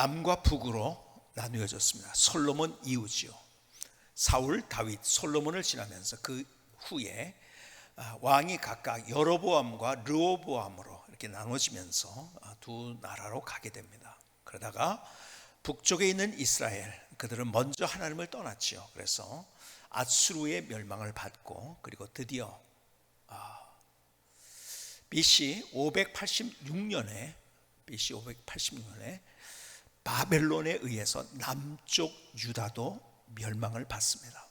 남과 북으로 나누어졌습니다. 솔로몬 이후지요. 사울, 다윗, 솔로몬을 지나면서 그 후에 왕이 각각 여로보암과 르호보암으로 이렇게 나눠지면서 두 나라로 가게 됩니다. 그러다가 북쪽에 있는 이스라엘, 그들은 먼저 하나님을 떠났지요. 그래서 아수르의 멸망을 받고, 그리고 드디어 BC 586년에 바벨론에 의해서 남쪽 유다도 멸망을 받습니다.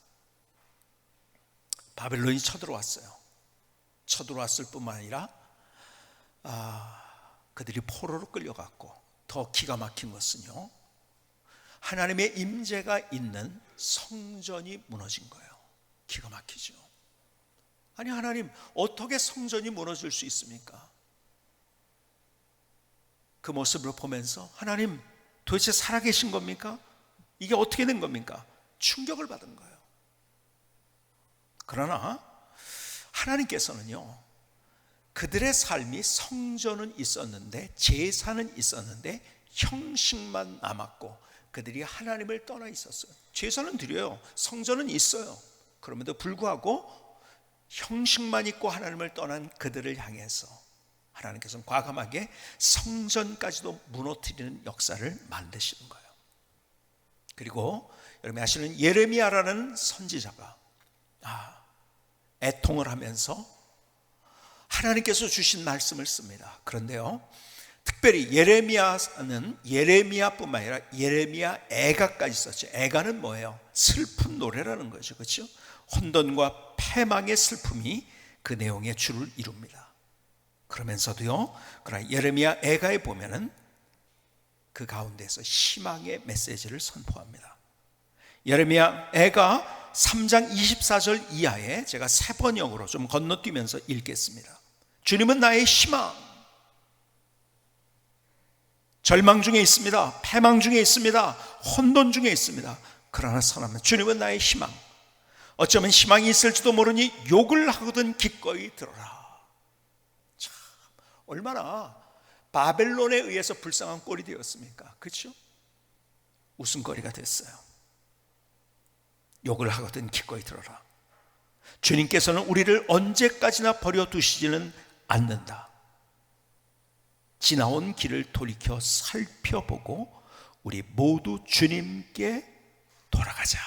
바벨론이 쳐들어왔어요. 쳐들어왔을 뿐만 아니라 그들이 포로로 끌려갔고, 더 기가 막힌 것은요, 하나님의 임재가 있는 성전이 무너진 거예요. 기가 막히죠. 아니, 하나님, 어떻게 성전이 무너질 수 있습니까? 그 모습을 보면서 하나님, 도대체 살아계신 겁니까? 이게 어떻게 된 겁니까? 충격을 받은 거예요. 그러나 하나님께서는요, 그들의 삶이, 성전은 있었는데, 제사는 있었는데 형식만 남았고, 그들이 하나님을 떠나 있었어요. 제사는 드려요, 성전은 있어요. 그럼에도 불구하고 형식만 있고 하나님을 떠난 그들을 향해서 하나님께서는 과감하게 성전까지도 무너뜨리는 역사를 만드시는 거예요. 그리고 여러분이 아시는 예레미야라는 선지자가 애통을 하면서 하나님께서 주신 말씀을 씁니다. 그런데요, 특별히 예레미야는 예레미야뿐만 아니라 예레미야 애가까지 썼죠. 애가는 뭐예요? 슬픈 노래라는 거죠. 그렇죠? 혼돈과 패망의 슬픔이 그 내용의 주를 이룹니다. 그러면서도요, 그러나 예레미야 애가에 보면은 그 가운데서 희망의 메시지를 선포합니다. 예레미야 애가 3장 24절 이하에 제가 세 번역으로 좀 건너뛰면서 읽겠습니다. 주님은 나의 희망. 절망 중에 있습니다. 패망 중에 있습니다. 혼돈 중에 있습니다. 그러나 선하면 주님은 나의 희망. 어쩌면 희망이 있을지도 모르니 욕을 하거든 기꺼이 들어라. 참, 얼마나 바벨론에 의해서 불쌍한 꼴이 되었습니까? 그렇죠? 웃음거리가 됐어요. 욕을 하거든 기꺼이 들어라. 주님께서는 우리를 언제까지나 버려두시지는 않는다. 지나온 길을 돌이켜 살펴보고 우리 모두 주님께 돌아가자.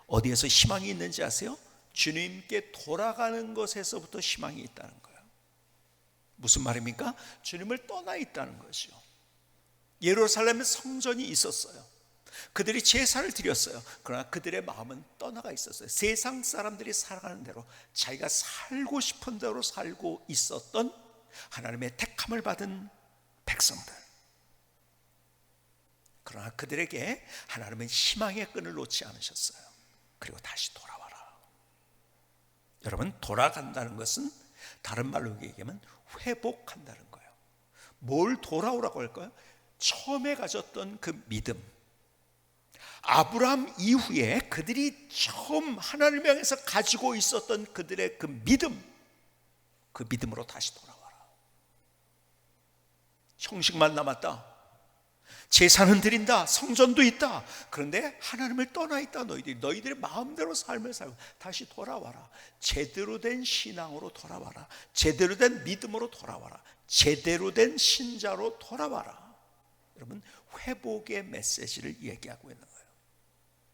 어디에서 희망이 있는지 아세요? 주님께 돌아가는 것에서부터 희망이 있다는 거예요. 무슨 말입니까? 주님을 떠나 있다는 것이요. 예루살렘에 성전이 있었어요. 그들이 제사를 드렸어요. 그러나 그들의 마음은 떠나가 있었어요. 세상 사람들이 살아가는 대로, 자기가 살고 싶은 대로 살고 있었던 하나님의 택함을 받은 백성들. 그러나 그들에게 하나님은 희망의 끈을 놓지 않으셨어요. 그리고 다시 돌아와라. 여러분, 돌아간다는 것은 다른 말로 얘기하면 회복한다는 거예요. 뭘 돌아오라고 할까요? 처음에 가졌던 그 믿음, 아브라함 이후에 그들이 처음 하나님을 향해서 가지고 있었던 그들의 그 믿음, 그 믿음으로 다시 돌아와라. 형식만 남았다, 제사는 드린다, 성전도 있다, 그런데 하나님을 떠나 있다. 너희들의 마음대로 삶을 살고 다시 돌아와라. 제대로 된 신앙으로 돌아와라. 제대로 된 믿음으로 돌아와라. 제대로 된 신자로 돌아와라. 여러분, 회복의 메시지를 얘기하고 있는 거예요.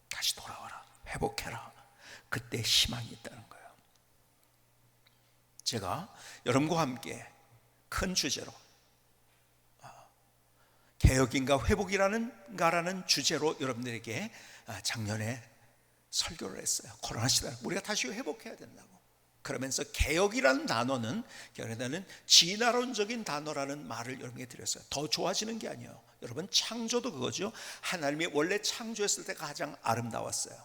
다시 돌아와라, 회복해라. 그때 희망이 있다는 거예요. 제가 여러분과 함께 큰 주제로 개혁인가 회복이라는 주제로 여러분들에게 작년에 설교를 했어요. 코로나 시대 우리가 다시 회복해야 된다고. 그러면서 개혁이라는 단어는 진화론적인 단어라는 말을 여러분에게 드렸어요. 더 좋아지는 게 아니에요. 여러분, 창조도 그거죠. 하나님이 원래 창조했을 때 가장 아름다웠어요.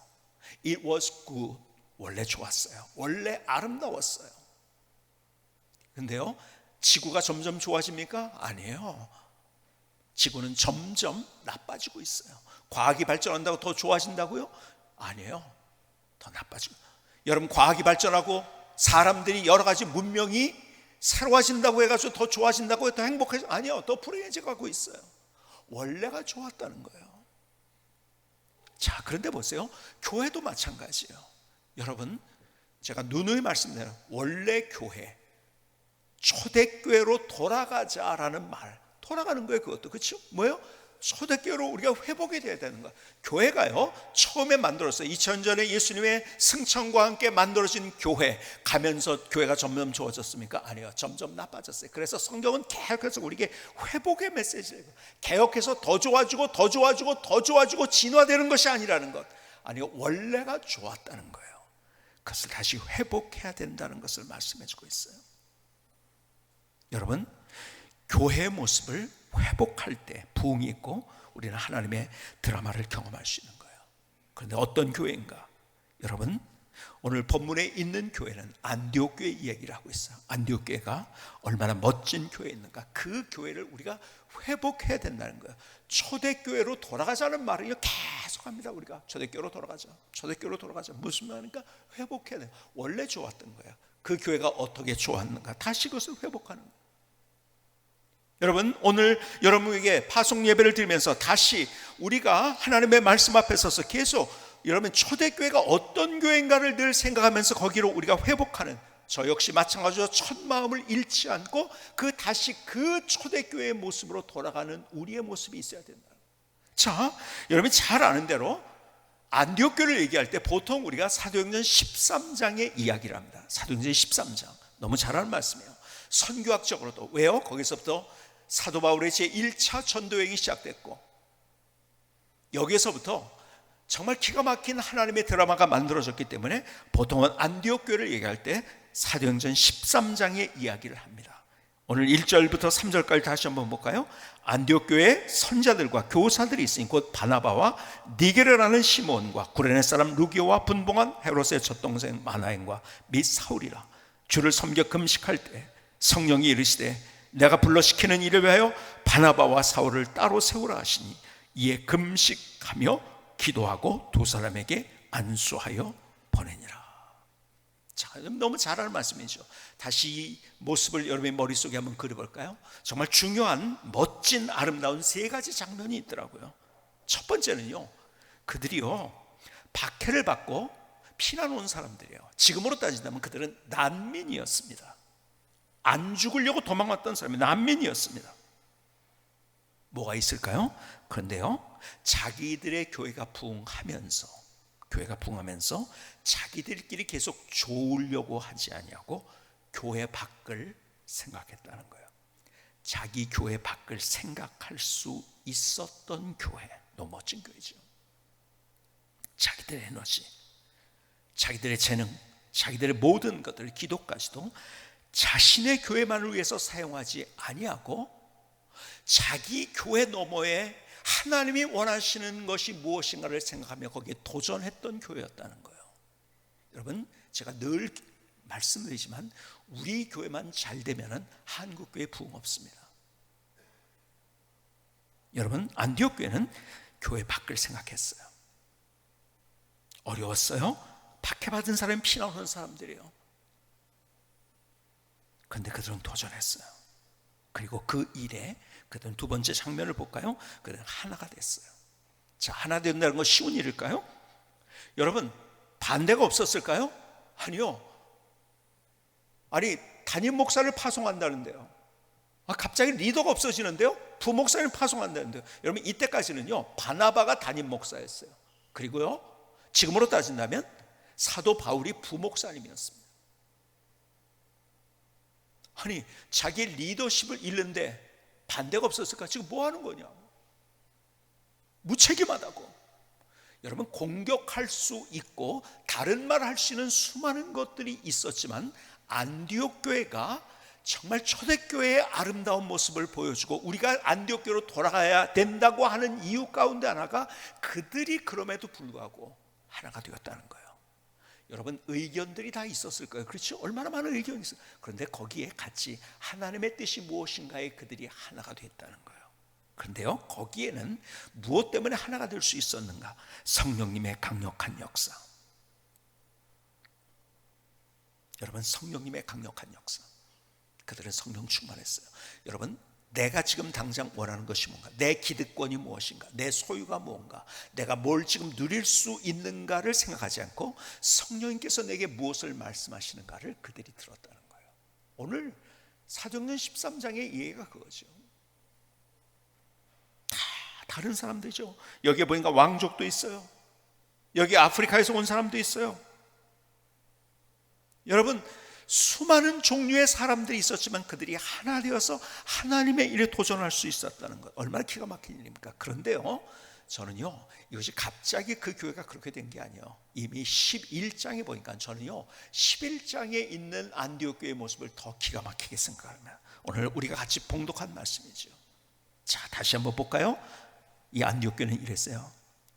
It was good. 원래 좋았어요. 원래 아름다웠어요. 근데요, 지구가 점점 좋아집니까? 아니에요. 지구는 점점 나빠지고 있어요. 과학이 발전한다고 더 좋아진다고요? 아니에요. 더 나빠지고. 여러분, 과학이 발전하고 사람들이 여러 가지 문명이 새로워진다고 해가지고 더 좋아진다고 더 행복해져? 아니요. 더 불행해져 가고 있어요. 원래가 좋았다는 거예요. 자, 그런데 보세요. 교회도 마찬가지예요. 여러분, 제가 누누이 말씀드려요. 원래 교회, 초대교회로 돌아가자라는 말, 돌아가는 거예요. 그것도. 그렇죠? 뭐예요? 초대교회로 우리가 회복이 돼야 되는 거예요. 교회가요, 처음에 만들었어요. 2000년 전에 예수님의 승천과 함께 만들어진 교회, 가면서 교회가 점점 좋아졌습니까? 아니요, 점점 나빠졌어요. 그래서 성경은 계속해서 우리에게 회복의 메시지를, 개혁해서 더 좋아지고 더 좋아지고 더 좋아지고 진화되는 것이 아니라는 것. 아니요, 원래가 좋았다는 거예요. 그것을 다시 회복해야 된다는 것을 말씀해 주고 있어요. 여러분, 교회의 모습을 회복할 때 부흥이 있고 우리는 하나님의 드라마를 경험할 수 있는 거예요. 그런데 어떤 교회인가? 여러분, 오늘 본문에 있는 교회는 안디옥 교회 이야기를 하고 있어요. 안디옥 교회가 얼마나 멋진 교회였는가. 그 교회를 우리가 회복해야 된다는 거예요. 초대교회로 돌아가자는 말을 계속합니다. 우리가 초대교회로 돌아가자, 초대교회로 돌아가자. 무슨 말입니까? 회복해야 돼요. 원래 좋았던 거예요. 그 교회가 어떻게 좋았는가, 다시 그것을 회복하는 거예요. 여러분, 오늘 여러분에게 파송 예배를 드리면서 다시 우리가 하나님의 말씀 앞에 서서 계속 여러분 초대교회가 어떤 교회인가를 늘 생각하면서 거기로 우리가 회복하는, 저 역시 마찬가지로 첫 마음을 잃지 않고 다시 그 초대교회의 모습으로 돌아가는 우리의 모습이 있어야 된다. 자, 여러분이 잘 아는 대로 안디옥 교회를 얘기할 때 보통 우리가 사도행전 13장의 이야기를 합니다. 사도행전 13장 너무 잘 아는 말씀이에요. 선교학적으로도. 왜요? 거기서부터 사도 바울의 제1차 전도여행이 시작됐고, 여기에서부터 정말 기가 막힌 하나님의 드라마가 만들어졌기 때문에 보통은 안디옥 교회를 얘기할 때 사도행전 13장의 이야기를 합니다. 오늘 1절부터 3절까지 다시 한번 볼까요? 안디옥 교회에 선자들과 교사들이 있으니 곧 바나바와 니게르라는 시몬과 구레네 사람 루기오와 분봉한 헤롯의 젖동생 마나엔과 및 사울이라. 주를 섬겨 금식할 때 성령이 이르시되 내가 불러 시키는 일을 위하여 바나바와 사울을 따로 세우라 하시니 이에 금식하며 기도하고 두 사람에게 안수하여 보내니라. 자, 너무 잘 아는 말씀이죠. 다시 이 모습을 여러분의 머릿속에 한번 그려볼까요? 정말 중요한 멋진 아름다운 세 가지 장면이 있더라고요. 첫 번째는요, 그들이요 박해를 받고 피난 온 사람들이에요. 지금으로 따진다면 그들은 난민이었습니다. 안 죽으려고 도망갔던 사람이 난민이었습니다. 뭐가 있을까요? 그런데요, 자기들의 교회가 부흥하면서 자기들끼리 계속 좋으려고 하지 아니하고 교회 밖을 생각했다는 거예요. 자기 교회 밖을 생각할 수 있었던 교회, 너무 멋진 교회죠. 자기들의 에너지, 자기들의 재능, 자기들의 모든 것들, 기도까지도 자신의 교회만을 위해서 사용하지 아니하고 자기 교회 너머에 하나님이 원하시는 것이 무엇인가를 생각하며 거기에 도전했던 교회였다는 거예요. 여러분, 제가 늘 말씀드리지만 우리 교회만 잘 되면 한국 교회 부흥 없습니다. 여러분, 안디옥 교회는 교회 밖을 생각했어요. 어려웠어요. 박해받은 사람이 피난 오는 사람들이에요. 그런데 그들은 도전했어요. 그리고 그 일에 그들은 두 번째 장면을 볼까요? 그들은 하나가 됐어요. 자, 하나 된다는 건 쉬운 일일까요? 여러분, 반대가 없었을까요? 아니요. 아니, 담임 목사를 파송한다는데요. 갑자기 리더가 없어지는데요. 부목사를 파송한다는데요. 여러분, 이때까지는요 바나바가 담임 목사였어요. 그리고요, 지금으로 따진다면 사도 바울이 부목사님이었습니다. 아니, 자기 리더십을 잃는데 반대가 없었을까? 지금 뭐 하는 거냐고. 무책임하다고. 여러분, 공격할 수 있고 다른 말 할 수 있는 수많은 것들이 있었지만 안디옥 교회가 정말 초대교회의 아름다운 모습을 보여주고 우리가 안디옥 교회로 돌아가야 된다고 하는 이유 가운데 하나가 그들이 그럼에도 불구하고 하나가 되었다는 거예요. 여러분, 의견들이 다 있었을 거예요. 그렇죠? 얼마나 많은 의견이 있어요. 그런데 거기에 같이 하나님의 뜻이 무엇인가에 그들이 하나가 됐다는 거예요. 그런데요, 거기에는 무엇 때문에 하나가 될 수 있었는가? 성령님의 강력한 역사. 여러분, 성령님의 강력한 역사. 그들은 성령 충만했어요. 여러분, 내가 지금 당장 원하는 것이 뭔가, 내 기득권이 무엇인가, 내 소유가 무언가, 내가 뭘 지금 누릴 수 있는가를 생각하지 않고 성령님께서 내게 무엇을 말씀하시는가를 그들이 들었다는 거예요. 오늘 사도행전 13장의 이해가 그거죠. 다 다른 사람들이죠. 여기에 보니까 왕족도 있어요. 여기 아프리카에서 온 사람도 있어요. 여러분, 수많은 종류의 사람들이 있었지만 그들이 하나 되어서 하나님의 일에 도전할 수 있었다는 것, 얼마나 기가 막힌 일입니까? 그런데요, 저는요, 이것이 갑자기 그 교회가 그렇게 된 게 아니에요. 이미 11장에 보니까 저는요, 11장에 있는 안디옥 교회의 모습을 더 기가 막히게 생각합니다. 오늘 우리가 같이 봉독한 말씀이죠. 자, 다시 한번 볼까요? 이 안디옥 교회는 이랬어요.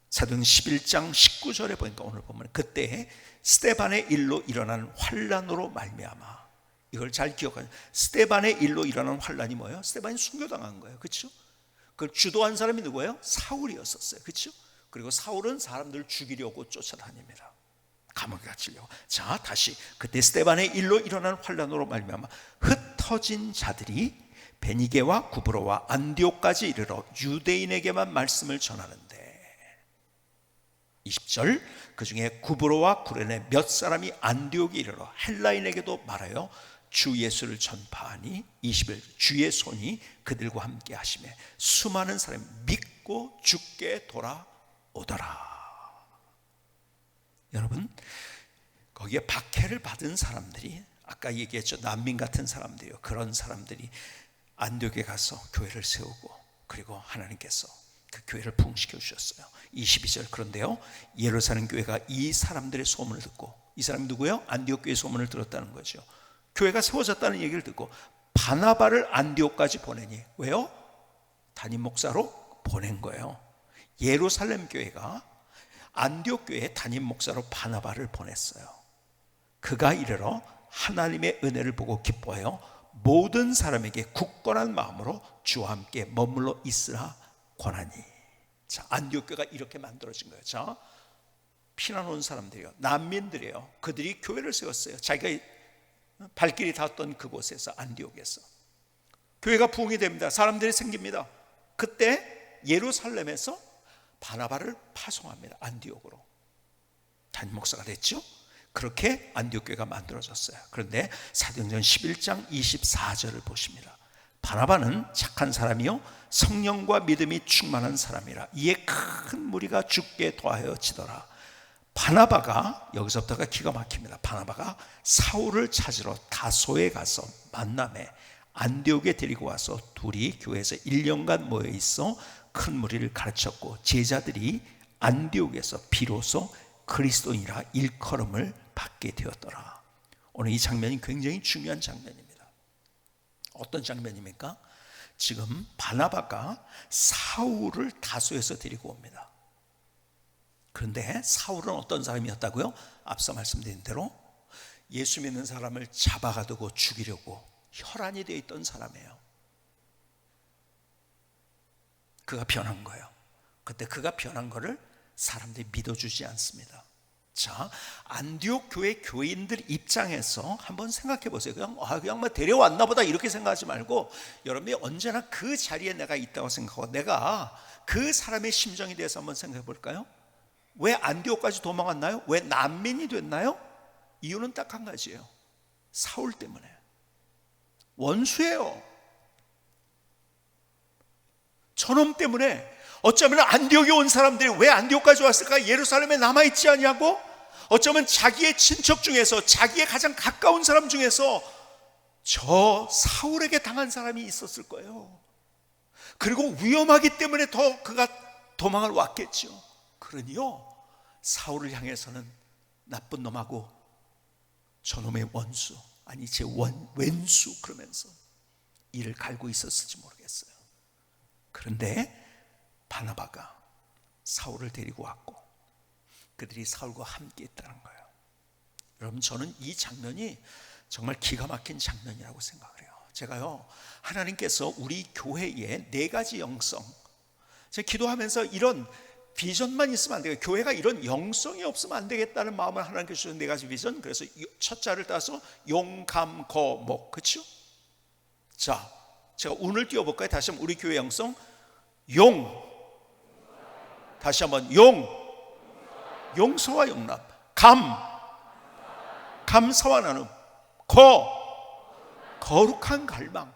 사도행전 11장 19절에 보니까 오늘 보면 그때 스데반의 일로 일어난 환란으로 말미암아, 이걸 잘 기억하세요. 스데반의 일로 일어난 환란이 뭐예요? 스데반이 순교당한 거예요. 그렇죠? 그걸 주도한 사람이 누구예요? 사울이었었어요. 그렇죠? 그리고 사울은 사람들을 죽이려고 쫓아다닙니다. 감옥에 갇히려고. 자, 다시 그때 스데반의 일로 일어난 환란으로 말미암아 흩어진 자들이 베니게와 구브로와 안디옥까지 이르러 유대인에게만 말씀을 전하는데, 20절, 그 중에 구브로와 구레네 몇 사람이 안디옥에 이르러 헬라인에게도 말하여 주 예수를 전파하니, 21절, 주의 손이 그들과 함께 하시매 수많은 사람이 믿고 주께 돌아오더라. 여러분, 거기에 박해를 받은 사람들이, 아까 얘기했죠, 난민 같은 사람들이요, 그런 사람들이 안디옥에 가서 교회를 세우고, 그리고 하나님께서 그 교회를 부흥시켜 주셨어요. 22절, 그런데요, 예루살렘 교회가 이 사람들의 소문을 듣고, 이 사람이 누구예요? 안디옥 교회의 소문을 들었다는 거죠. 교회가 세워졌다는 얘기를 듣고 바나바를 안디옥까지 보내니, 왜요? 담임 목사로 보낸 거예요. 예루살렘 교회가 안디옥 교회의 담임 목사로 바나바를 보냈어요. 그가 이르러 하나님의 은혜를 보고 기뻐하여 모든 사람에게 굳건한 마음으로 주와 함께 머물러 있으라 권하니. 자, 안디옥 교회가 이렇게 만들어진 거예요. 자, 피난 온 사람들이요, 난민들이에요. 그들이 교회를 세웠어요. 자기가 발길이 닿았던 그곳에서, 안디옥에서 교회가 부흥이 됩니다. 사람들이 생깁니다. 그때 예루살렘에서 바나바를 파송합니다. 안디옥으로. 담임 목사가 됐죠. 그렇게 안디옥 교회가 만들어졌어요. 그런데 사도행전 11장 24절을 보십니다. 바나바는 착한 사람이요 성령과 믿음이 충만한 사람이라 이에 큰 무리가 주께 도하여 지더라. 바나바가, 여기서부터가 기가 막힙니다. 바나바가 사울을 찾으러 다소에 가서 만남에 안디옥에 데리고 와서 둘이 교회에서 1년간 모여 있어 큰 무리를 가르쳤고, 제자들이 안디옥에서 비로소 그리스도인이라 일컬음을 받게 되었더라. 오늘 이 장면이 굉장히 중요한 장면입니다. 어떤 장면입니까? 지금 바나바가 사울을 다소에서 데리고 옵니다. 그런데 사울은 어떤 사람이었다고요? 앞서 말씀드린 대로 예수 믿는 사람을 잡아가두고 죽이려고 혈안이 되어 있던 사람이에요. 그가 변한 거예요. 그때 그가 변한 거를 사람들이 믿어주지 않습니다. 자, 안디옥 교회 교인들 입장에서 한번 생각해 보세요. 그냥 뭐 데려왔나 보다 이렇게 생각하지 말고, 여러분이 언제나 그 자리에 내가 있다고 생각하고 내가 그 사람의 심정에 대해서 한번 생각해 볼까요? 왜 안디옥까지 도망갔나요? 왜 난민이 됐나요? 이유는 딱 한 가지예요. 사울 때문에. 원수예요. 저놈 때문에. 어쩌면 안디옥에 온 사람들이 왜 안디옥까지 왔을까? 예루살렘에 남아있지 않냐고? 어쩌면 자기의 친척 중에서, 자기의 가장 가까운 사람 중에서 저 사울에게 당한 사람이 있었을 거예요. 그리고 위험하기 때문에 더 그가 도망을 왔겠죠. 그러니요, 사울을 향해서는 나쁜 놈하고 저놈의 원수, 아니 제 왼수, 그러면서 이를 갈고 있었을지 모르겠어요. 그런데 바나바가 사울을 데리고 왔고 그들이 사울과 함께 있다는 거예요. 여러분, 저는 이 장면이 정말 기가 막힌 장면이라고 생각을 해요. 제가요, 하나님께서 우리 교회에 4가지 영성, 제가 기도하면서 이런 비전만 있으면 안 돼요. 교회가 이런 영성이 없으면 안 되겠다는 마음을 하나님께서 주신 4가지 비전. 그래서 첫 자를 따서 용감거목, 그렇죠? 자, 제가 운을 띄워볼까요? 다시 한번 우리 교회 영성. 용. 다시 한번 용. 용서와 용납. 감사와 나눔. 거룩한 갈망.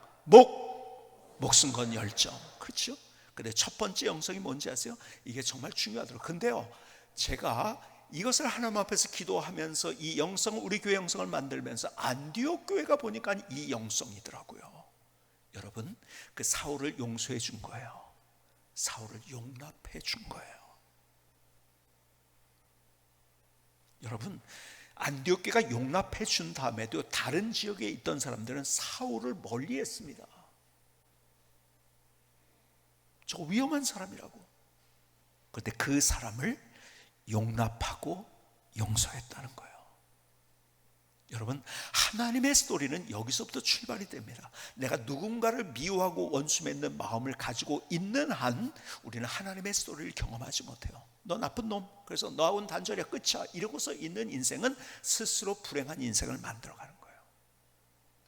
목숨 건 열정. 그렇죠? 근데 첫 번째 영성이 뭔지 아세요? 이게 정말 중요하더라고요. 근데요, 제가 이것을 하나님 앞에서 기도하면서 이 영성, 우리 교회 영성을 만들면서 안디옥 교회가 보니까 이 영성이더라고요. 여러분, 그 사울을 용서해 준 거예요. 사울을 용납해 준 거예요. 여러분, 안디옥 교회가 용납해 준 다음에도 다른 지역에 있던 사람들은 사울을 멀리했습니다. 저 위험한 사람이라고. 그런데 그 사람을 용납하고 용서했다는 거예요. 여러분, 하나님의 스토리는 여기서부터 출발이 됩니다. 내가 누군가를 미워하고 원수 맺는 마음을 가지고 있는 한 우리는 하나님의 스토리를 경험하지 못해요. 너 나쁜 놈, 그래서 너하고는 단절이야, 끝이야, 이러고서 있는 인생은 스스로 불행한 인생을 만들어가는 거예요.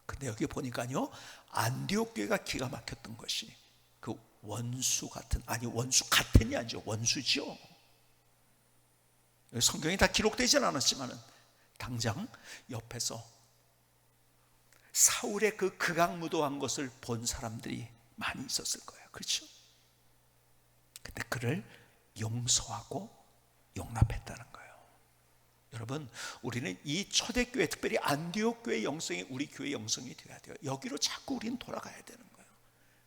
근데 여기 보니까요, 안디옥 교회가 기가 막혔던 것이 그 원수 같은, 아니 원수 같은이 아니죠, 원수죠. 성경에 다 기록되지는 않았지만은 당장 옆에서 사울의 그 극악무도한 것을 본 사람들이 많이 있었을 거예요. 그렇죠? 근데 그를 용서하고 용납했다는 거예요. 여러분, 우리는 이 초대교회, 특별히 안디옥 교회 영성이 우리 교회 영성이 되어야 돼요. 여기로 자꾸 우리는 돌아가야 되는 거예요.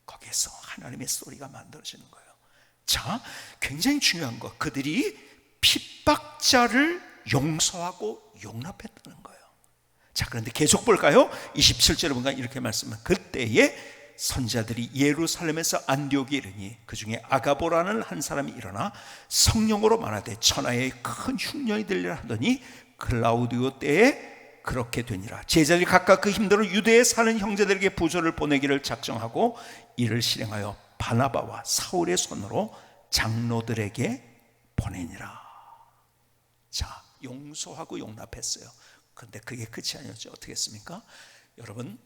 거기에서 하나님의 스토리가 만들어지는 거예요. 자, 굉장히 중요한 거, 그들이 핍박자를 용서하고 용납했다는 거예요. 자, 그런데 계속 볼까요? 27절에 보니까 이렇게 말씀합니다. 그때에 선자들이 예루살렘에서 안디옥에 이르니 그 중에 아가보라는 한 사람이 일어나 성령으로 말하되 천하에 큰 흉년이 되리라 하더니 클라우디오 때에 그렇게 되니라. 제자들이 각각 그 힘대로 유대에 사는 형제들에게 부조를 보내기를 작정하고 이를 실행하여 바나바와 사울의 손으로 장로들에게 보내니라. 자, 용서하고 용납했어요. 그런데 그게 끝이 아니었죠. 어떻게 했습니까? 여러분,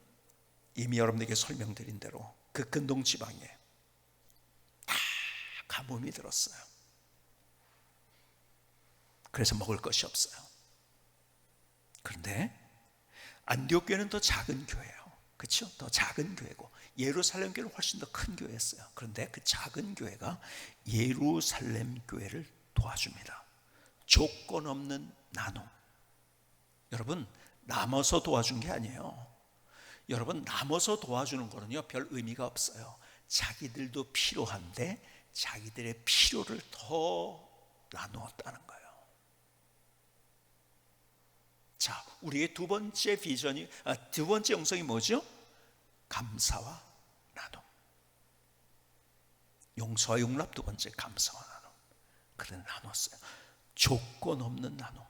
이미 여러분에게 설명드린 대로 그 근동 지방에 다 가뭄이 들었어요. 그래서 먹을 것이 없어요. 그런데 안디옥 교회는 더 작은 교회예요. 그렇죠? 더 작은 교회고 예루살렘 교회는 훨씬 더 큰 교회였어요. 그런데 그 작은 교회가 예루살렘 교회를 도와줍니다. 조건 없는 나눔. 여러분, 남아서 도와준 게 아니에요. 여러분, 남아서 도와주는 거는요, 별 의미가 없어요. 자기들도 필요한데 자기들의 필요를 더 나누었다는 거예요. 자, 우리의 두 번째 비전이, 두 번째 영성이 뭐죠? 감사와 나눔. 용서와 용납, 두 번째 감사와 나눔. 그래 나눴어요. 조건 없는 나눔.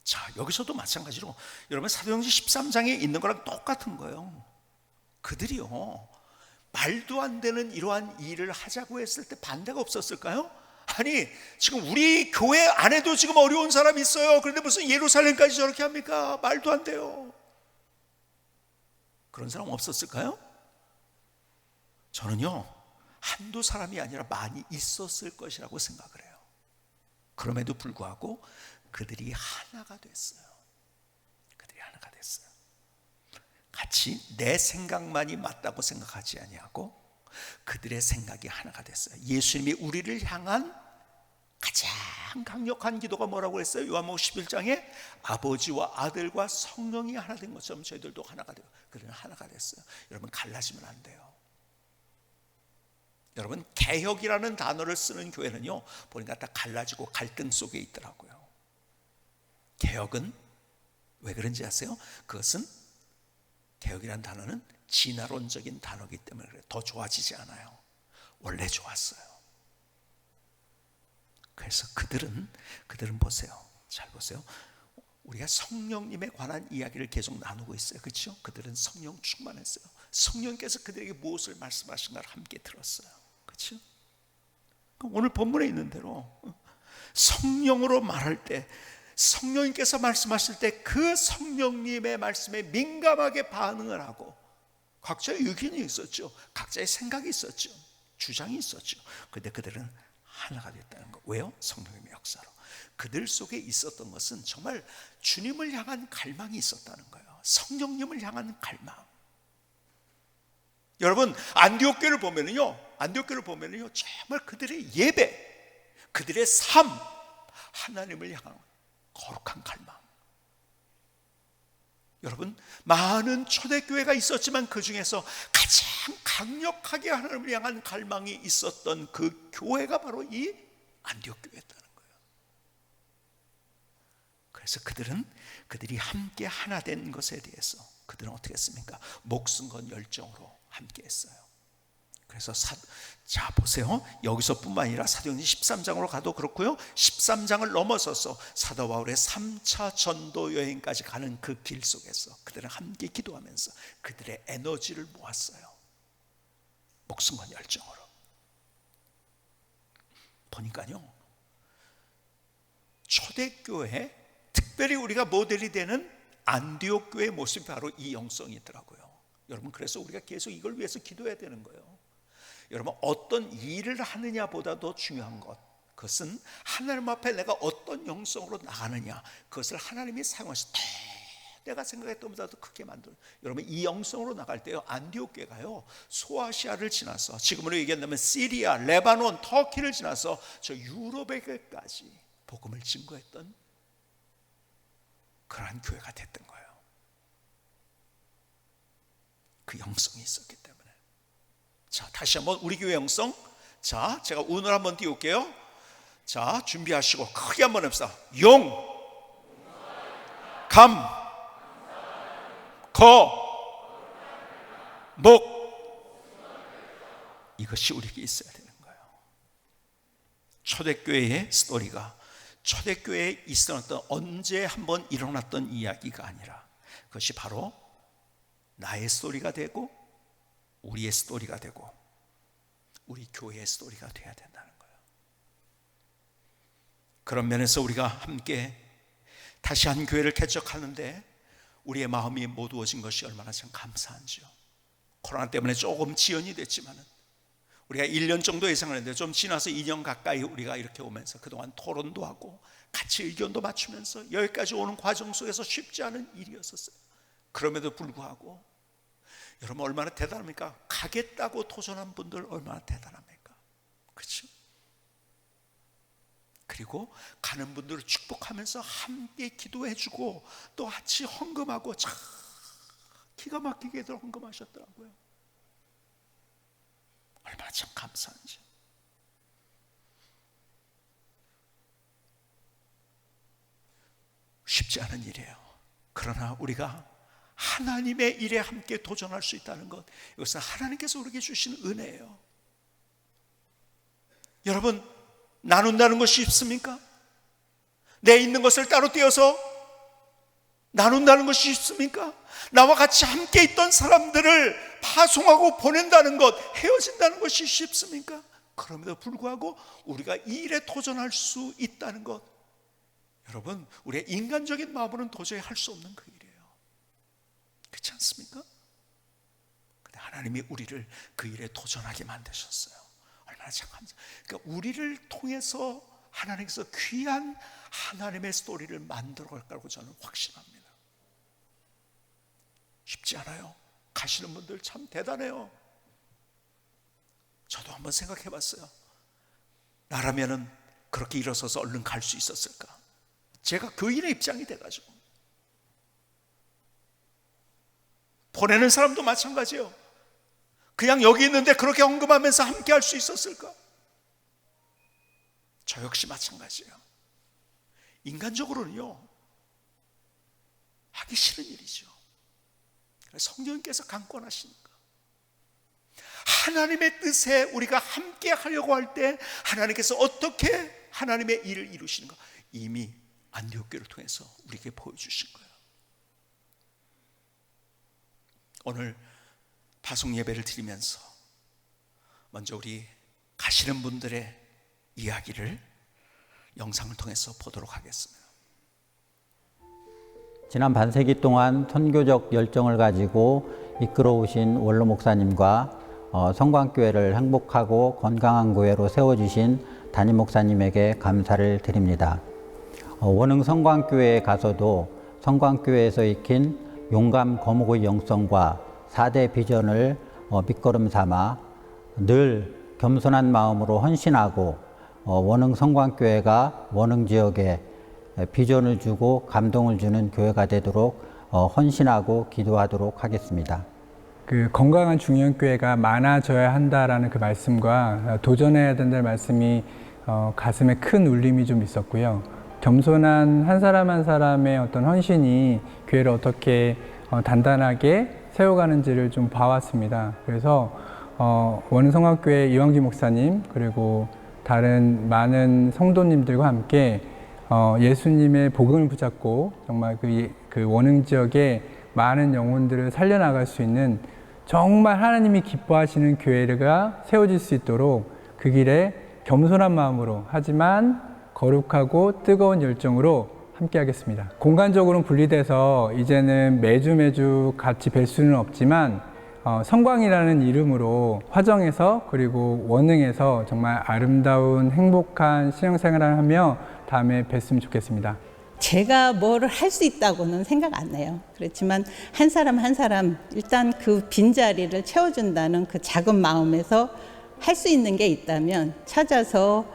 자, 여기서도 마찬가지로 여러분 사도행전 13장에 있는 거랑 똑같은 거예요. 그들이요, 말도 안 되는 이러한 일을 하자고 했을 때 반대가 없었을까요? 아니, 지금 우리 교회 안에도 지금 어려운 사람이 있어요. 그런데 무슨 예루살렘까지 저렇게 합니까? 말도 안 돼요. 그런 사람 없었을까요? 저는요, 한두 사람이 아니라 많이 있었을 것이라고 생각을 해요. 그럼에도 불구하고 그들이 하나가 됐어요. 그들이 하나가 됐어요. 같이 내 생각만이 맞다고 생각하지 아니하고 그들의 생각이 하나가 됐어요. 예수님이 우리를 향한 가장 강력한 기도가 뭐라고 했어요? 요한복음 11장에 아버지와 아들과 성령이 하나 된 것처럼 저희들도 하나가 돼요. 그들은 하나가 됐어요. 여러분, 갈라지면 안 돼요. 여러분, 개혁이라는 단어를 쓰는 교회는요, 보니까 다 갈라지고 갈등 속에 있더라고요. 개혁은 왜 그런지 아세요? 그것은, 개혁이라는 단어는 진화론적인 단어이기 때문에 그래요. 더 좋아지지 않아요. 원래 좋았어요. 그래서 그들은 보세요. 잘 보세요. 우리가 성령님에 관한 이야기를 계속 나누고 있어요. 그렇죠? 그들은 성령 충만했어요. 성령께서 그들에게 무엇을 말씀하신가를 함께 들었어요. 그렇죠? 오늘 본문에 있는 대로 성령으로 말할 때, 성령님께서 말씀하실 때 그 성령님의 말씀에 민감하게 반응을 하고 각자의 의견이 있었죠. 각자의 생각이 있었죠. 주장이 있었죠. 그런데 그들은 하나가 됐다는 거. 왜요? 성령님의 역사로. 그들 속에 있었던 것은 정말 주님을 향한 갈망이 있었다는 거예요. 성령님을 향한 갈망. 여러분, 안디옥 교회를 보면은요, 정말 그들의 예배, 그들의 삶, 하나님을 향한 거룩한 갈망. 여러분, 많은 초대교회가 있었지만 그 중에서 가장 강력하게 하나님을 향한 갈망이 있었던 그 교회가 바로 이 안디옥 교회였다는 거예요. 그래서 그들이 함께 하나 된 것에 대해서 그들은 어떻게 했습니까? 목숨 건 열정으로 함께 했어요. 그래서 자 보세요. 여기서뿐만 아니라 사도행전 13장으로 가도 그렇고요, 13장을 넘어서서 사도 바울의 3차 전도 여행까지 가는 그 길 속에서 그들은 함께 기도하면서 그들의 에너지를 모았어요. 목숨과 열정으로. 보니까요, 초대교회, 특별히 우리가 모델이 되는 안디옥 교회의 모습이 바로 이 영성이 있더라고요. 여러분, 그래서 우리가 계속 이걸 위해서 기도해야 되는 거예요. 여러분, 어떤 일을 하느냐 보다도 중요한 것, 그것은 하나님 앞에 내가 어떤 영성으로 나가느냐, 그것을 하나님이 사용하셔서 내가 생각했던 것보다도 크게 만들어요. 여러분, 이 영성으로 나갈 때요, 안디옥 교회가요, 소아시아를 지나서, 지금으로 얘기한다면 시리아, 레바논, 터키를 지나서 저 유럽에까지 복음을 증거했던 그러한 교회가 됐던 거예요. 그 영성이 있었기 때문에. 자, 다시 한번 우리 교회 영성. 자, 제가 운을 한번 띄울게요. 자, 준비하시고 크게 한번 해봅시다. 용, 감, 거, 목. 이것이 우리에게 있어야 되는 거예요. 초대교회의 스토리가 초대교회에 있었던 언제 한번 일어났던 이야기가 아니라 그것이 바로 나의 스토리가 되고 우리의 스토리가 되고 우리 교회의 스토리가 되어야 된다는 거예요. 그런 면에서 우리가 함께 다시 한 교회를 개척하는데 우리의 마음이 모두어진 것이 얼마나 참 감사한지요. 코로나 때문에 조금 지연이 됐지만 우리가 1년 정도 예상했는데 좀 지나서 2년 가까이 우리가 이렇게 오면서 그동안 토론도 하고 같이 의견도 맞추면서 여기까지 오는 과정 속에서 쉽지 않은 일이었었어요. 그럼에도 불구하고 여러분, 얼마나 대단합니까? 가겠다고 도전한 분들 얼마나 대단합니까? 그렇죠? 그리고 가는 분들을 축복하면서 함께 기도해주고 또 같이 헌금하고 참 기가 막히게들 헌금하셨더라고요. 얼마나 참 감사한지. 쉽지 않은 일이에요. 그러나 우리가 하나님의 일에 함께 도전할 수 있다는 것, 이것은 하나님께서 우리에게 주신 은혜예요. 여러분, 나눈다는 것이 쉽습니까? 내 있는 것을 따로 떼어서 나눈다는 것이 쉽습니까? 나와 같이 함께 있던 사람들을 파송하고 보낸다는 것, 헤어진다는 것이 쉽습니까? 그럼에도 불구하고 우리가 이 일에 도전할 수 있다는 것, 여러분, 우리의 인간적인 마음으로는 도저히 할 수 없는 그 일이에요. 그렇지 않습니까? 근데 하나님이 우리를 그 일에 도전하게 만드셨어요. 얼마나 참 감사. 그러니까 우리를 통해서 하나님께서 귀한 하나님의 스토리를 만들어 갈 거라고 저는 확신합니다. 쉽지 않아요. 가시는 분들 참 대단해요. 저도 한번 생각해 봤어요. 나라면은 그렇게 일어서서 얼른 갈 수 있었을까? 제가 교인의 입장이 돼가지고 보내는 사람도 마찬가지예요. 그냥 여기 있는데 그렇게 헌금하면서 함께 할 수 있었을까? 저 역시 마찬가지예요. 인간적으로는요, 하기 싫은 일이죠. 성령께서 강권하시니까 하나님의 뜻에 우리가 함께 하려고 할 때 하나님께서 어떻게 하나님의 일을 이루시는가 이미 안디옥 교회를 통해서 우리에게 보여주신 거예요. 오늘 파송 예배를 드리면서 먼저 우리 가시는 분들의 이야기를 영상을 통해서 보도록 하겠습니다. 지난 반세기 동안 선교적 열정을 가지고 이끌어오신 원로 목사님과 성광교회를 행복하고 건강한 교회로 세워주신 담임 목사님에게 감사를 드립니다. 원흥 성광교회에 가서도 성광교회에서 익힌 용감 거무의 영성과 4대 비전을 밑거름 삼아 늘 겸손한 마음으로 헌신하고 원흥 성광교회가 원흥 지역에 비전을 주고 감동을 주는 교회가 되도록 헌신하고 기도하도록 하겠습니다. 그 건강한 중형교회가 많아져야 한다라는 그 말씀과 도전해야 된다는 말씀이 가슴에 큰 울림이 좀 있었고요. 겸손한 한 사람 한 사람의 어떤 헌신이 교회를 어떻게 단단하게 세워가는지를 좀 봐왔습니다. 그래서 원흥성악교회 이왕기 목사님 그리고 다른 많은 성도님들과 함께 예수님의 복음을 붙잡고 정말 그 원흥 지역에 많은 영혼들을 살려나갈 수 있는 정말 하나님이 기뻐하시는 교회가 세워질 수 있도록 그 길에 겸손한 마음으로 하지만 거룩하고 뜨거운 열정으로 함께 하겠습니다. 공간적으로는 분리돼서 이제는 매주 같이 뵐 수는 없지만 성광이라는 이름으로 화정에서 그리고 원흥에서 정말 아름다운 행복한 신앙생활을 하며 다음에 뵀으면 좋겠습니다. 제가 뭐를 할 수 있다고는 생각 안 해요. 그렇지만 한 사람 한 사람 일단 그 빈자리를 채워준다는 그 작은 마음에서 할 수 있는 게 있다면 찾아서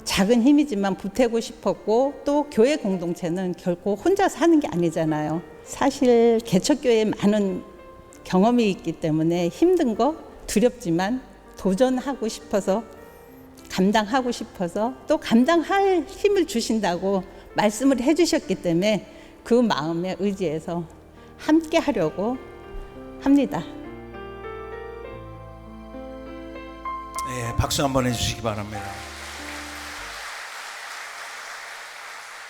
작은 힘이지만 보태고 싶었고 또 교회 공동체는 결코 혼자 사는 게 아니잖아요. 사실 개척교회에 많은 경험이 있기 때문에 힘든 거 두렵지만 도전하고 싶어서 감당하고 싶어서 또 감당할 힘을 주신다고 말씀을 해주셨기 때문에 그 마음에 의지해서 함께 하려고 합니다. 네, 박수 한번 해주시기 바랍니다.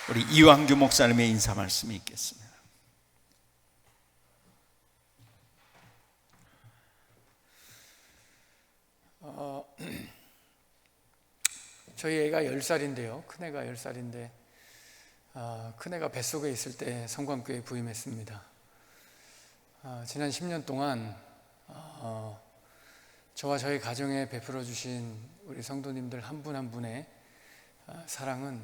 우리 이왕규 목사님의 인사 말씀이 있겠습니다. 저희 애가 10살인데요. 큰애가 10살인데 큰애가 뱃속에 있을 때 성광교회에 부임했습니다. 지난 10년 동안 저와 저희 가정에 베풀어 주신 우리 성도님들 한 분 한 분의 사랑은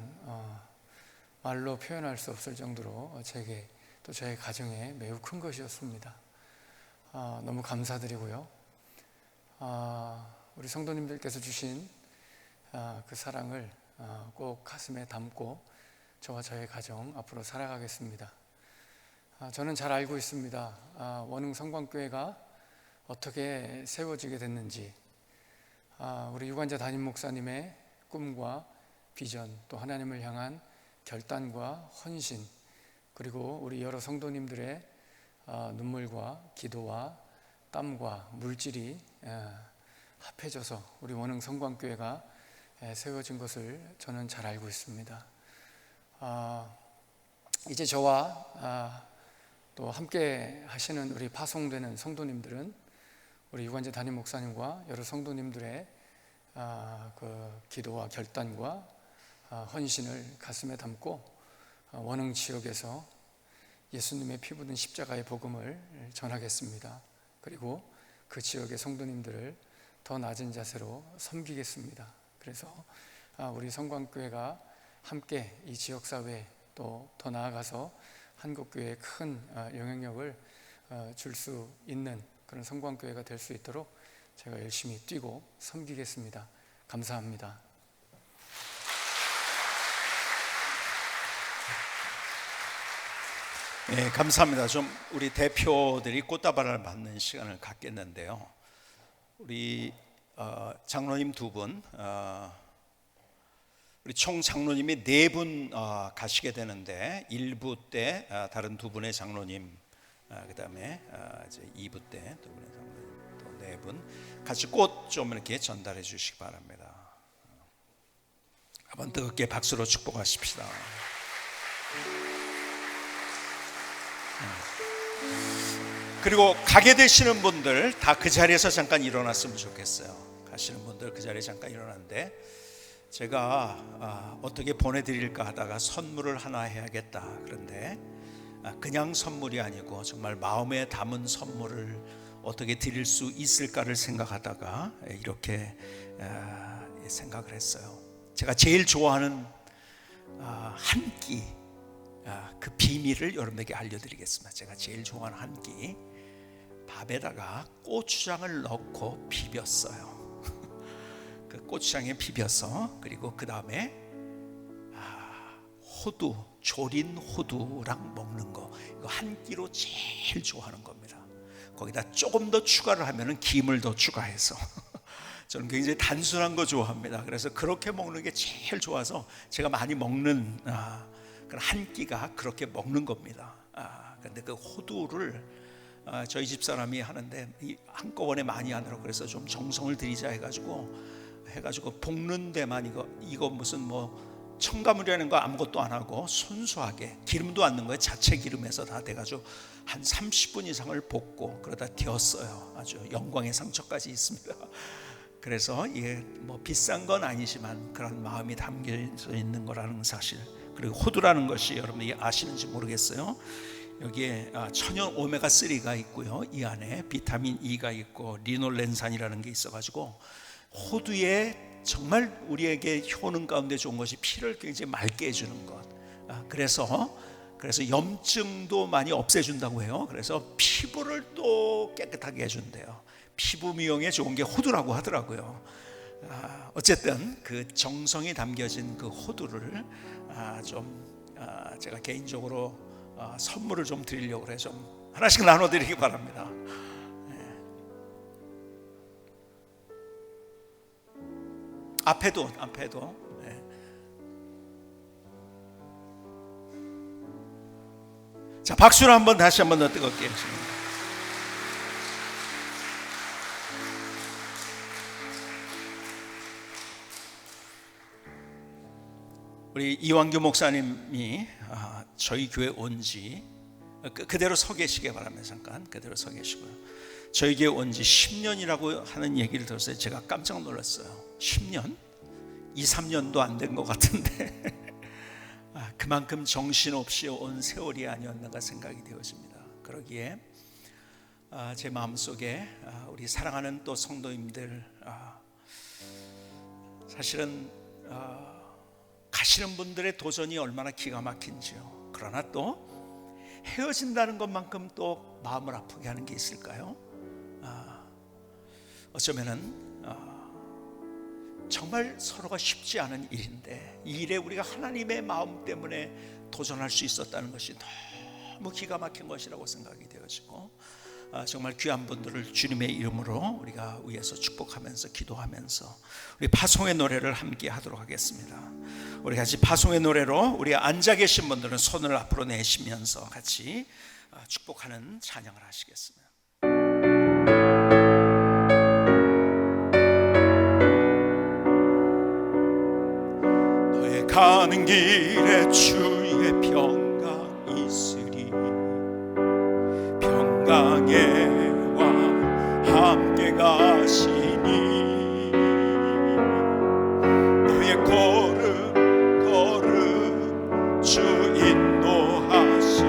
말로 표현할 수 없을 정도로 제게 또 저희 가정에 매우 큰 것이었습니다. 너무 감사드리고요. 우리 성도님들께서 주신 그 사랑을 꼭 가슴에 담고 저와 저의 가정 앞으로 살아가겠습니다. 저는 잘 알고 있습니다. 원흥 성광교회가 어떻게 세워지게 됐는지, 우리 유관자 담임 목사님의 꿈과 비전, 또 하나님을 향한 결단과 헌신, 그리고 우리 여러 성도님들의 눈물과 기도와 땀과 물질이 합해져서 우리 원흥 성광교회가 세워진 것을 저는 잘 알고 있습니다. 이제 저와 또 함께 하시는 우리 파송되는 성도님들은 우리 유관재 담임 목사님과 여러 성도님들의 그 기도와 결단과 헌신을 가슴에 담고 원흥 지역에서 예수님의 피 묻은 십자가의 복음을 전하겠습니다. 그리고 그 지역의 성도님들을 더 낮은 자세로 섬기겠습니다. 그래서 우리 성광교회가 함께 이 지역사회 또 더 나아가서 한국교회에 큰 영향력을 줄 수 있는 그런 성광교회가 될 수 있도록 제가 열심히 뛰고 섬기겠습니다. 감사합니다. 네, 감사합니다. 좀 우리 대표들이 꽃다발을 받는 시간을 갖겠는데요. 우리 장로님 두 분, 우리 총 장로님이 4분 가시게 되는데 1부 때 다른 2분의 장로님, 그 다음에 이제 2부 때 2분의 장로님, 또 4분 같이 꽃 좀 이렇게 전달해 주시기 바랍니다. 한번 뜨겁게 박수로 축복하십시다. 그리고 가게 되시는 분들 다 그 자리에서 잠깐 일어났으면 좋겠어요. 가시는 분들 그 자리에 잠깐 일어났는데, 제가 어떻게 보내드릴까 하다가 선물을 하나 해야겠다. 그런데 그냥 선물이 아니고 정말 마음에 담은 선물을 어떻게 드릴 수 있을까를 생각하다가 이렇게 생각을 했어요. 제가 제일 좋아하는 한 끼, 그 비밀을 여러분에게 알려드리겠습니다. 제가 제일 좋아하는 한 끼, 밥에다가 고추장을 넣고 비볐어요. 그 고추장에 비벼서, 그리고 그 다음에 호두, 조린 호두랑 먹는 거, 이거 한 끼로 제일 좋아하는 겁니다. 거기다 조금 더 추가를 하면은 김을 더 추가해서 저는 굉장히 단순한 거 좋아합니다. 그래서 그렇게 먹는 게 제일 좋아서 제가 많이 먹는 그런 한 끼가 그렇게 먹는 겁니다. 근데 그 호두를 저희 집 사람이 하는데 한꺼번에 많이 하느라고, 그래서 좀 정성을 들이자 해가지고 볶는 데만 이거 무슨 뭐 첨가물이라는 거 아무것도 안 하고 순수하게, 기름도 안 넣은 거예요. 자체 기름에서 다 돼가지고 한 30분 이상을 볶고 그러다 되었어요. 아주 영광의 상처까지 있습니다. 그래서 이게 뭐 비싼 건 아니지만 그런 마음이 담겨져 있는 거라는 사실, 그리고 호두라는 것이 여러분이 아시는지 모르겠어요. 여기에 천연 오메가3가 있고요, 이 안에 비타민 E가 있고 리놀렌산이라는 게 있어가지고 호두에 정말 우리에게 효능 가운데 좋은 것이 피를 굉장히 맑게 해주는 것. 그래서 염증도 많이 없애준다고 해요. 그래서 피부를 또 깨끗하게 해준대요. 피부 미용에 좋은 게 호두라고 하더라고요. 어쨌든 그 정성이 담겨진 그 호두를 제가 개인적으로 선물을 좀 드리려고 그래, 좀 하나씩 나눠드리기 바랍니다. 앞에도 자, 박수를 한번 다시 한번 더 뜨겁게 해주십니다. 우리 이완규 목사님이 저희 교회 온지 그대로 서 계시기 바랍니다. 잠깐 그대로 서 계시고요. 저희 교회 온지 10년이라고 하는 얘기를 들었어요. 제가 깜짝 놀랐어요. 10년? 2, 3년도 안 된 것 같은데 그만큼 정신없이 온 세월이 아니었는가 생각이 되어집니다. 그러기에 제 마음속에 우리 사랑하는 또 성도님들, 사실은 가시는 분들의 도전이 얼마나 기가 막힌지요. 그러나 또 헤어진다는 것만큼 또 마음을 아프게 하는 게 있을까요? 어쩌면은 정말 서로가 쉽지 않은 일인데 이 일에 우리가 하나님의 마음 때문에 도전할 수 있었다는 것이 너무 기가 막힌 것이라고 생각이 되어지고, 정말 귀한 분들을 주님의 이름으로 우리가 위해서 축복하면서 기도하면서 우리 파송의 노래를 함께 하도록 하겠습니다. 우리 같이 파송의 노래로, 우리 앉아 계신 분들은 손을 앞으로 내시면서 같이 축복하는 찬양을 하시겠습니다. 너의 가는 길에 주의 평강 있으리. 평강의 왕 함께 가시니 너의 걸음 주 인도하시니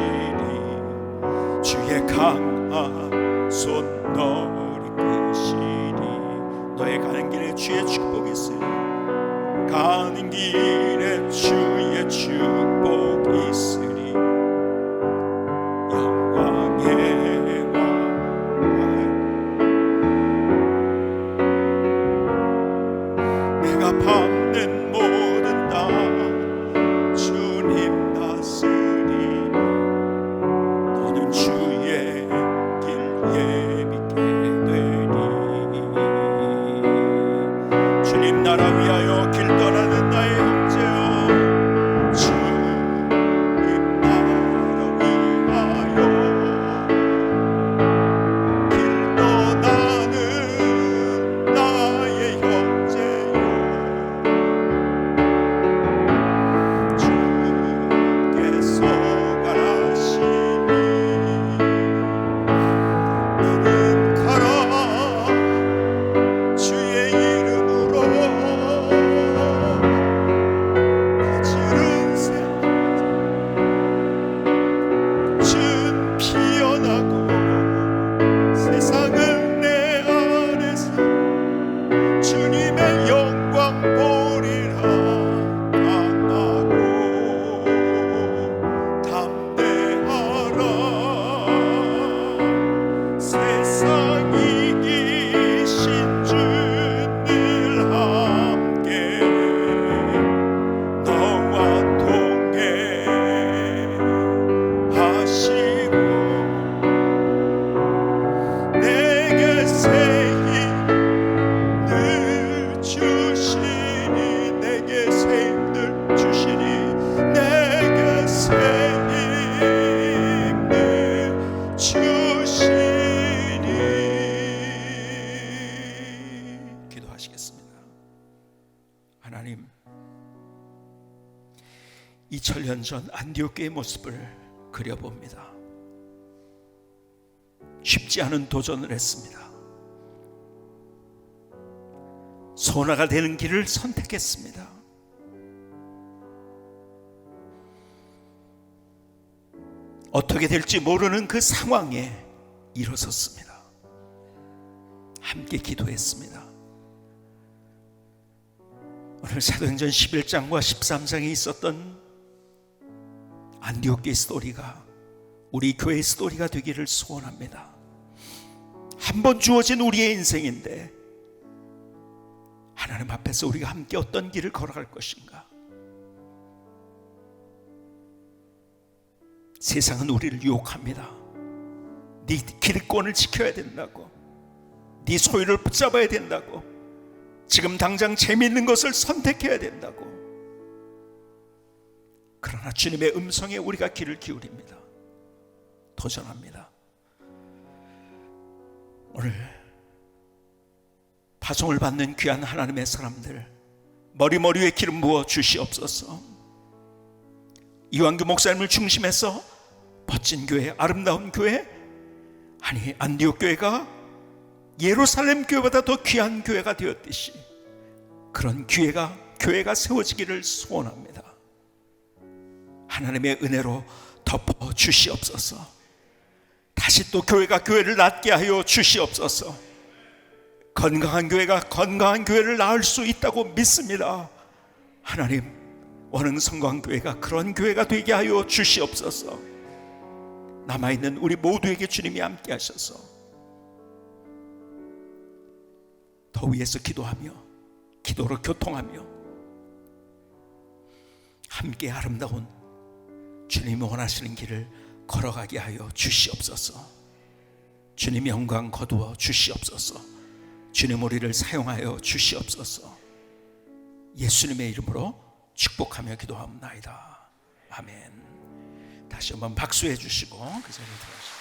주의 강한 손 너를 끄시니 너의 가는 길에 주의 축복이 있으리. 가는 길에 주의 축복이 있으리. 영광의 왕 2000년 전 안디옥교의 모습을 그려봅니다. 쉽지 않은 도전을 했습니다. 소나가 되는 길을 선택했습니다. 어떻게 될지 모르는 그 상황에 일어섰습니다. 함께 기도했습니다. 오늘 사도행전 11장과 13장에 있었던 안디옥교의 스토리가 우리 교회의 스토리가 되기를 소원합니다. 한 번 주어진 우리의 인생인데 하나님 앞에서 우리가 함께 어떤 길을 걸어갈 것인가? 세상은 우리를 유혹합니다. 네 기득권을 지켜야 된다고, 네 소유를 붙잡아야 된다고, 지금 당장 재미있는 것을 선택해야 된다고. 그러나 주님의 음성에 우리가 귀를 기울입니다. 도전합니다. 오늘 파송을 받는 귀한 하나님의 사람들, 머리머리에 기름 부어 주시옵소서. 이완규 목사님을 중심해서 멋진 교회, 아름다운 교회, 아니 안디옥 교회가 예루살렘 교회보다 더 귀한 교회가 되었듯이 그런 교회가 세워지기를 소원합니다. 하나님의 은혜로 덮어 주시옵소서. 다시 또 교회가 교회를 낳게 하여 주시옵소서. 건강한 교회가 건강한 교회를 낳을 수 있다고 믿습니다. 하나님, 원흥성광교회가 그런 교회가 되게 하여 주시옵소서. 남아있는 우리 모두에게 주님이 함께 하셔서 더 위에서 기도하며 기도로 교통하며 함께 아름다운 주님이 원하시는 길을 걸어가게 하여 주시옵소서. 주님 영광 거두어 주시옵소서. 주님 우리를 사용하여 주시옵소서. 예수님의 이름으로 축복하며 기도합니다. 아멘. 다시 한번 박수해 주시고 그 자리에 들어가시죠.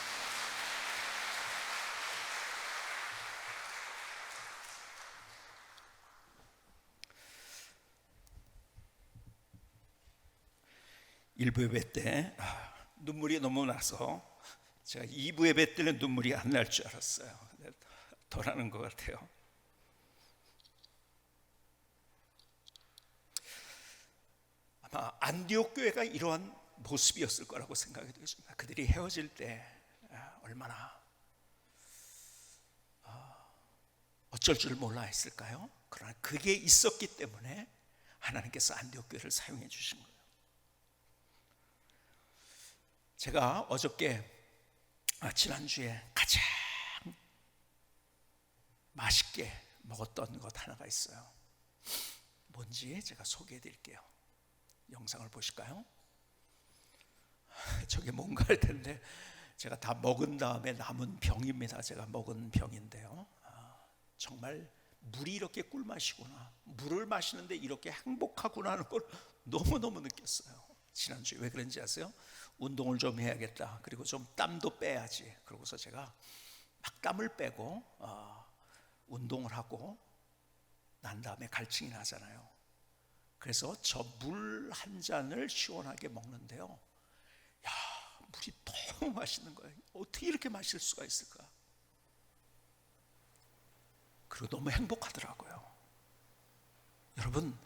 일부 예배 때 눈물이 너무 나서 제가 2부 예배 때는 눈물이 안 날 줄 알았어요. 근데 더 나는 것 같아요. 아마 안디옥 교회가 이러한 모습이었을 거라고 생각이 되겠습니다. 그들이 헤어질 때 얼마나 어쩔 줄 몰라 했을까요? 그러나 그게 있었기 때문에 하나님께서 안디옥 교회를 사용해 주신 거예요. 제가 어저께 지난주에 가장 맛있게 먹었던 것 하나가 있어요. 뭔지 제가 소개해 드릴게요. 영상을 보실까요? 저게 뭔가 할 텐데 제가 다 먹은 다음에 남은 병입니다. 제가 먹은 병인데요. 정말 물이 이렇게 꿀맛이구나, 물을 마시는데 이렇게 행복하구나 하는 걸 너무너무 느꼈어요. 지난주에 왜 그런지 아세요? 운동을 좀 해야겠다, 그리고 좀 땀도 빼야지, 그러고서 제가 막 땀을 빼고 운동을 하고 난 다음에 갈증이 나잖아요. 그래서 저 물 한 잔을 시원하게 먹는데요, 야, 물이 너무 맛있는 거예요. 어떻게 이렇게 마실 수가 있을까? 그리고 너무 행복하더라고요. 여러분,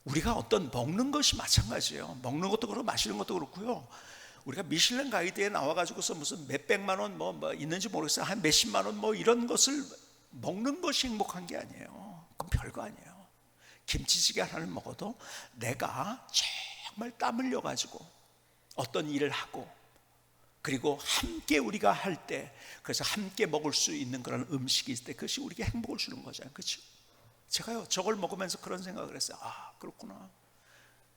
우리가 어떤 먹는 것이 마찬가지예요. 먹는 것도 그렇고 마시는 것도 그렇고요. 우리가 미슐랭 가이드에 나와가지고서 무슨 몇백만 원 뭐 있는지 모르겠어요. 한 몇십만 원 뭐 이런 것을 먹는 것이 행복한 게 아니에요. 그건 별거 아니에요. 김치찌개 하나를 먹어도 내가 정말 땀 흘려가지고 어떤 일을 하고, 그리고 함께 우리가 할 때, 그래서 함께 먹을 수 있는 그런 음식이 있을 때 그것이 우리에게 행복을 주는 거잖아요. 그렇죠? 제가요 저걸 먹으면서 그런 생각을 했어요. 아, 그렇구나.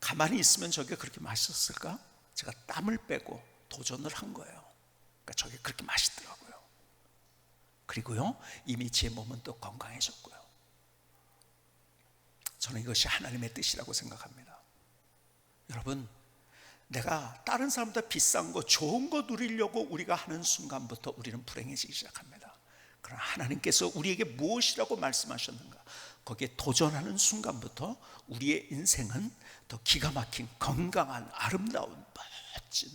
가만히 있으면 저게 그렇게 맛있었을까? 제가 땀을 빼고 도전을 한 거예요. 그러니까 저게 그렇게 맛있더라고요. 그리고요 이미 제 몸은 또 건강해졌고요. 저는 이것이 하나님의 뜻이라고 생각합니다. 여러분, 내가 다른 사람보다 비싼 거, 좋은 거 누리려고 우리가 하는 순간부터 우리는 불행해지기 시작합니다. 그러나 하나님께서 우리에게 무엇이라고 말씀하셨는가? 거기에 도전하는 순간부터 우리의 인생은 더 기가 막힌 건강한 아름다운 멋진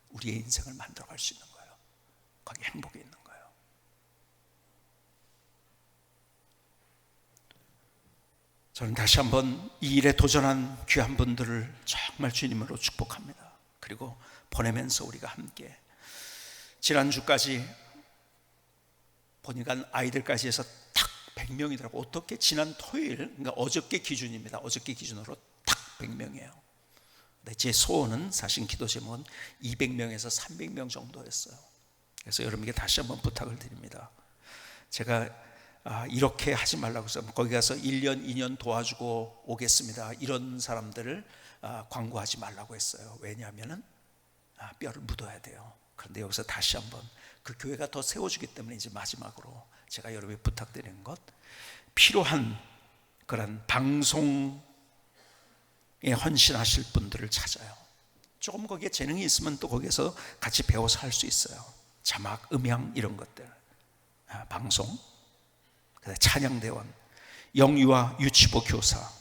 우리의 인생을 만들어갈 수 있는 거예요. 거기에 행복이 있는 거예요. 저는 다시 한번 이 일에 도전한 귀한 분들을 정말 주님으로 축복합니다. 그리고 보내면서 우리가 함께 지난주까지 보니까 아이들까지 해서 딱 100명이더라고. 어떻게 지난 토요일, 그러니까 어저께 기준입니다. 어저께 기준으로 딱 100명이에요. 근데 제 소원은 사실 기도 제목은 200명에서 300명 정도였어요. 그래서 여러분에게 다시 한번 부탁을 드립니다. 제가 이렇게 하지 말라고 해서 거기 가서 1년, 2년 도와주고 오겠습니다, 이런 사람들을 광고하지 말라고 했어요. 왜냐하면 뼈를 묻어야 돼요. 그런데 여기서 다시 한번 그 교회가 더 세워지기 때문에 이제 마지막으로 제가 여러분에게 부탁드리는 것, 필요한 그런 방송에 헌신하실 분들을 찾아요. 조금 거기에 재능이 있으면 또 거기에서 같이 배워서 할 수 있어요. 자막, 음향 이런 것들, 방송, 찬양대원, 영유아 유치부 교사,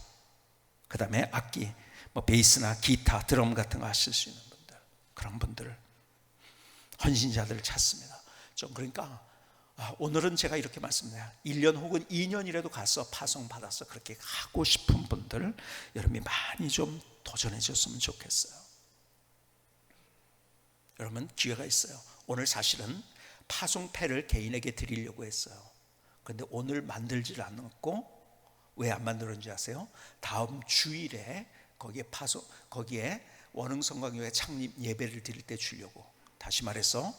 그 다음에 악기, 뭐 베이스나 기타, 드럼 같은 거 하실 수 있는 분들, 그런 분들, 헌신자들을 찾습니다. 좀 그러니까 오늘은 제가 이렇게 말씀드려요. 1년 혹은 2년이라도 가서 파송 받아서 그렇게 하고 싶은 분들, 여러분이 많이 좀 도전해 줬으면 좋겠어요. 여러분 기회가 있어요. 오늘 사실은 파송패를 개인에게 드리려고 했어요. 그런데 오늘 만들질 않았고, 왜 안 만들었는지 아세요? 다음 주일에 거기에 원흥성광교회 창립 예배를 드릴 때 주려고. 다시 말해서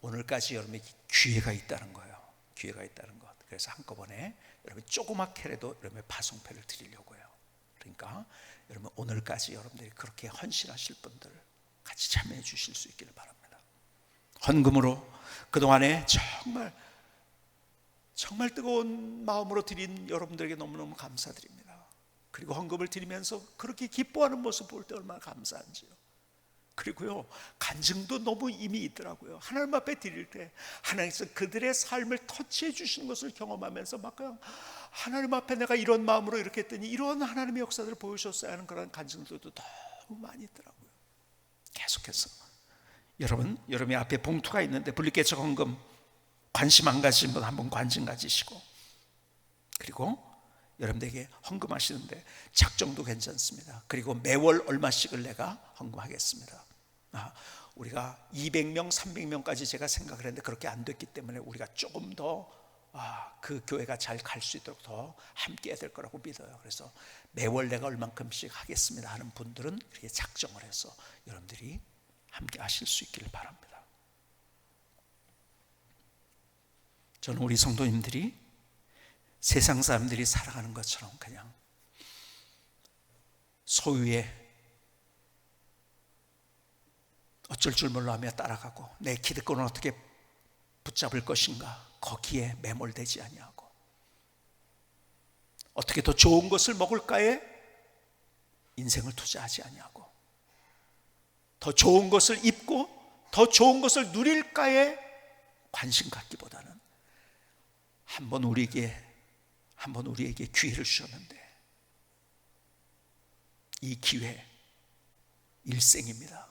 오늘까지 여러분에게 기회가 있다는 거예요. 기회가 있다는 것. 그래서 한꺼번에 여러분 조그맣게라도 여러분의 파송패를 드리려고 해요. 그러니까 여러분 오늘까지 여러분들이 그렇게 헌신하실 분들 같이 참여해 주실 수 있기를 바랍니다. 헌금으로 그동안에 정말 뜨거운 마음으로 드린 여러분들에게 너무너무 감사드립니다. 그리고 헌금을 드리면서 그렇게 기뻐하는 모습 볼 때 얼마나 감사한지요. 그리고요, 간증도 너무 이미 있더라고요. 하나님 앞에 드릴 때 하나님께서 그들의 삶을 터치해 주시는 것을 경험하면서 막 그냥 하나님 앞에 내가 이런 마음으로 이렇게 했더니 이런 하나님의 역사들을 보여주셨어야 하는 그런 간증들도 너무 많이 있더라고요. 계속해서 여러분의 앞에 봉투가 있는데 분리개척 헌금 관심 안 가지신 분 한번 관심 가지시고, 그리고 여러분들에게 헌금하시는데 작정도 괜찮습니다. 그리고 매월 얼마씩을 내가 헌금하겠습니다. 우리가 200명, 300명까지 제가 생각을 했는데 그렇게 안 됐기 때문에 우리가 조금 더 그 교회가 잘 갈 수 있도록 더 함께 해야 될 거라고 믿어요. 그래서 매월 내가 얼만큼씩 하겠습니다 하는 분들은 그렇게 작정을 해서 여러분들이 함께 하실 수 있기를 바랍니다. 저는 우리 성도님들이 세상 사람들이 살아가는 것처럼 그냥 소유의 어쩔 줄 몰라 하며 따라가고 내 기득권을 어떻게 붙잡을 것인가 거기에 매몰되지 아니하고, 어떻게 더 좋은 것을 먹을까에 인생을 투자하지 아니하고, 더 좋은 것을 입고 더 좋은 것을 누릴까에 관심 갖기보다는 한번 우리에게 기회를 주셨는데 이 기회 일생입니다.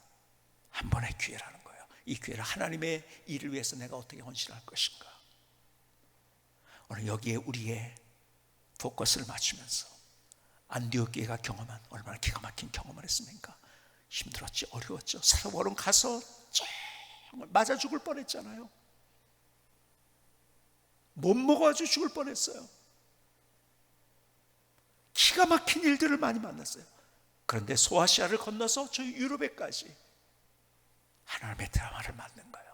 한 번의 기회라는 거예요. 이 기회를 하나님의 일을 위해서 내가 어떻게 헌신할 것인가. 오늘 여기에 우리의 포커스를 맞추면서 안디옥 교회가 경험한 얼마나 기가 막힌 경험을 했습니까? 힘들었지, 어려웠죠. 사도바울은 가서 정말 맞아 죽을 뻔했잖아요. 못 먹어가지고 죽을 뻔했어요. 기가 막힌 일들을 많이 만났어요. 그런데 소아시아를 건너서 저 유럽에까지 하나님의 드라마를 만든 거예요.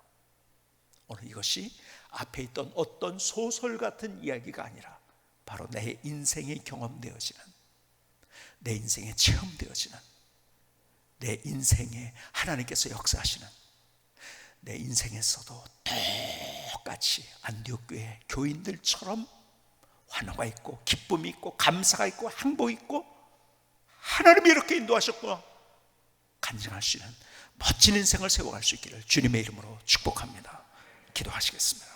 오늘 이것이 앞에 있던 어떤 소설 같은 이야기가 아니라 바로 내 인생에 경험되어지는, 내 인생에 체험되어지는, 내 인생에 하나님께서 역사하시는, 내 인생에서도 똑같이 안디옥 교회 교인들처럼 환호가 있고 기쁨이 있고 감사가 있고 행복이 있고 하나님이 이렇게 인도하셨구나 간증할 수 있는 멋진 인생을 세워갈 수 있기를 주님의 이름으로 축복합니다. 기도하시겠습니다.